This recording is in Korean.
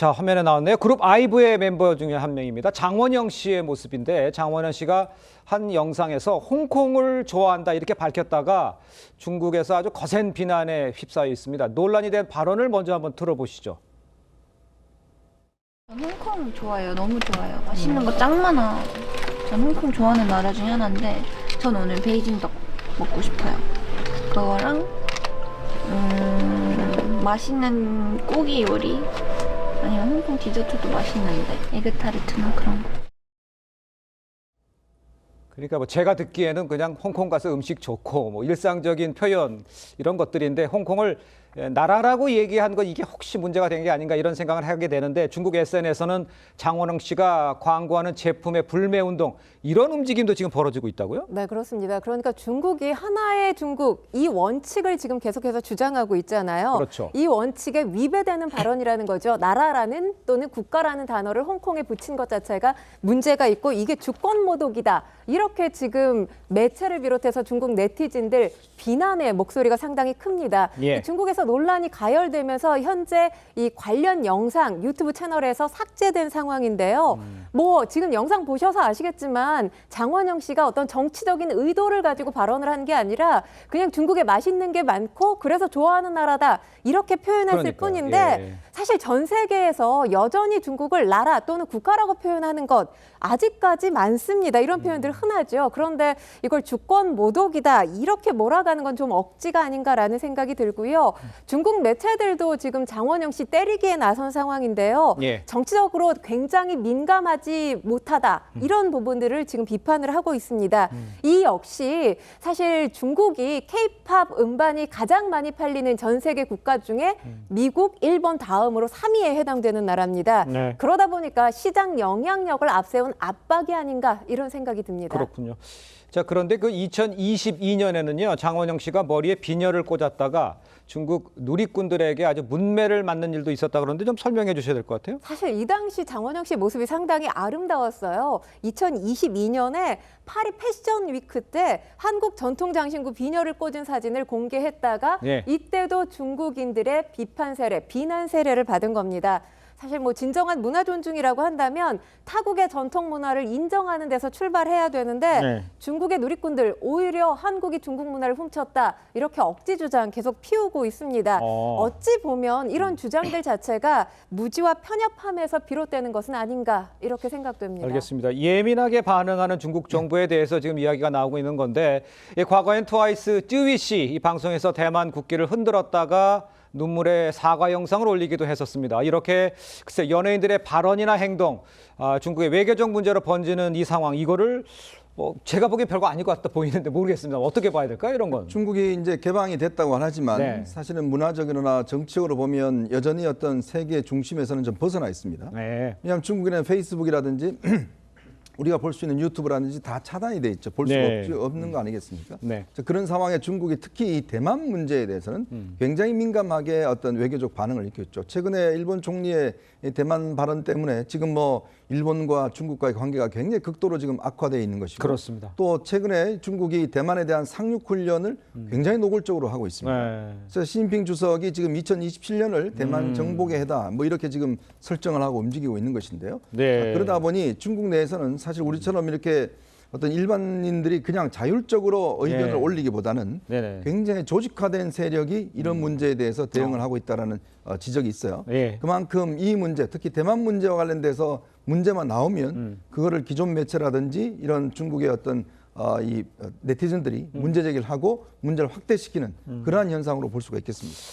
자, 화면에 나왔네요. 그룹 아이브의 멤버 중에 한 명입니다. 장원영 씨의 모습인데 장원영 씨가 한 영상에서 홍콩을 좋아한다 이렇게 밝혔다가 중국에서 아주 거센 비난에 휩싸여 있습니다. 논란이 된 발언을 먼저 한번 들어보시죠. 홍콩 좋아요. 너무 좋아요. 맛있는 거 짱 많아. 전 홍콩 좋아하는 나라 중에 하나인데 전 오늘 베이징 덕 먹고 싶어요. 그거랑 맛있는 고기 요리 아니면 홍콩 디저트도 맛있는데 에그타르트나 그런 거. 그러니까 뭐 제가 듣기에는 그냥 홍콩 가서 음식 좋고 뭐 일상적인 표현 이런 것들인데 홍콩을 나라라고 얘기한 건 이게 혹시 문제가 된 게 아닌가 이런 생각을 하게 되는데 중국 SNS에서는 장원영 씨가 광고하는 제품의 불매 운동 이런 움직임도 지금 벌어지고 있다고요? 네, 그렇습니다. 그러니까 중국이 하나의 중국 이 원칙을 지금 계속해서 주장하고 있잖아요. 그렇죠. 이 원칙에 위배되는 발언이라는 거죠. 나라라는 또는 국가라는 단어를 홍콩에 붙인 것 자체가 문제가 있고 이게 주권 모독이다. 이렇게 지금 매체를 비롯해서 중국 네티즌들 비난의 목소리가 상당히 큽니다. 예. 중국에서 논란이 가열되면서 현재 이 관련 영상 유튜브 채널에서 삭제된 상황인데요. 뭐 지금 영상 보셔서 아시겠지만 장원영 씨가 어떤 정치적인 의도를 가지고 발언을 한 게 아니라 그냥 중국에 맛있는 게 많고 그래서 좋아하는 나라다 이렇게 표현했을 그러니까요. 뿐인데 예. 사실 전 세계에서 여전히 중국을 나라 또는 국가라고 표현하는 것 아직까지 많습니다. 이런 표현들 흔하죠. 그런데 이걸 주권 모독이다 이렇게 몰아가는 건 좀 억지가 아닌가라는 생각이 들고요. 중국 매체들도 지금 장원영 씨 때리기에 나선 상황인데요. 예. 정치적으로 굉장히 민감하지 못하다 이런 부분들을 지금 비판을 하고 있습니다. 이 역시 사실 중국이 K-팝 음반이 가장 많이 팔리는 전 세계 국가 중에 미국, 일본 다음으로 3위에 해당되는 나라입니다. 네. 그러다 보니까 시장 영향력을 앞세운 압박이 아닌가 이런 생각이 듭니다. 그렇군요. 자, 그런데 그 2022년에는요, 장원영 씨가 머리에 비녀를 꽂았다가 중국 누리꾼들에게 아주 문매를 맞는 일도 있었다 그러는데 좀 설명해 주셔야 될 것 같아요. 사실 이 당시 장원영 씨 모습이 상당히 아름다웠어요. 2022년에 파리 패션 위크 때 한국 전통 장신구 비녀를 꽂은 사진을 공개했다가 예. 이때도 중국인들의 비판 세례, 비난 세례를 받은 겁니다. 사실 뭐 진정한 문화 존중이라고 한다면 타국의 전통 문화를 인정하는 데서 출발해야 되는데 네. 중국의 누리꾼들 오히려 한국이 중국 문화를 훔쳤다 이렇게 억지 주장 계속 피우고 있습니다. 어찌 보면 이런 주장들 자체가 무지와 편협함에서 비롯되는 것은 아닌가 이렇게 생각됩니다. 알겠습니다. 예민하게 반응하는 중국 정부에 대해서 지금 이야기가 나오고 있는 건데 과거엔 트와이스 쯔위 씨 이 방송에서 대만 국기를 흔들었다가 눈물의 사과 영상을 올리기도 했었습니다. 이렇게 글쎄 연예인들의 발언이나 행동, 중국의 외교적 문제로 번지는 이 상황 이거를 제가 보기엔 별거 아닐 것 같다 보이는데 모르겠습니다. 어떻게 봐야 될까요, 이런 건? 중국이 이제 개방이 됐다고는 하지만 네. 사실은 문화적이나 정치적으로 보면 여전히 어떤 세계 중심에서는 좀 벗어나 있습니다. 네. 왜냐하면 중국에는 페이스북이라든지 우리가 볼 수 있는 유튜브라든지 다 차단이 돼 있죠. 볼 수가 네. 없는 거 아니겠습니까? 네. 자, 그런 상황에 중국이 특히 이 대만 문제에 대해서는 굉장히 민감하게 어떤 외교적 반응을 일으켰죠. 최근에 일본 총리의 이 대만 발언 때문에 지금 뭐 일본과 중국과의 관계가 굉장히 극도로 지금 악화되어 있는 것이고 그렇습니다. 또 최근에 중국이 대만에 대한 상륙 훈련을 굉장히 노골적으로 하고 있습니다. 네. 그래서 시진핑 주석이 지금 2027년을 대만 정복의 해다 뭐 이렇게 지금 설정을 하고 움직이고 있는 것인데요. 네. 그러다 보니 중국 내에서는 사실 우리처럼 이렇게 어떤 일반인들이 그냥 자율적으로 의견을 네. 올리기보다는 네네. 굉장히 조직화된 세력이 이런 문제에 대해서 대응을 하고 있다라는 지적이 있어요. 예. 그만큼 이 문제, 특히 대만 문제와 관련돼서 문제만 나오면 그거를 기존 매체라든지 이런 중국의 어떤 이 네티즌들이 문제 제기를 하고 문제를 확대시키는 그러한 현상으로 볼 수가 있겠습니다.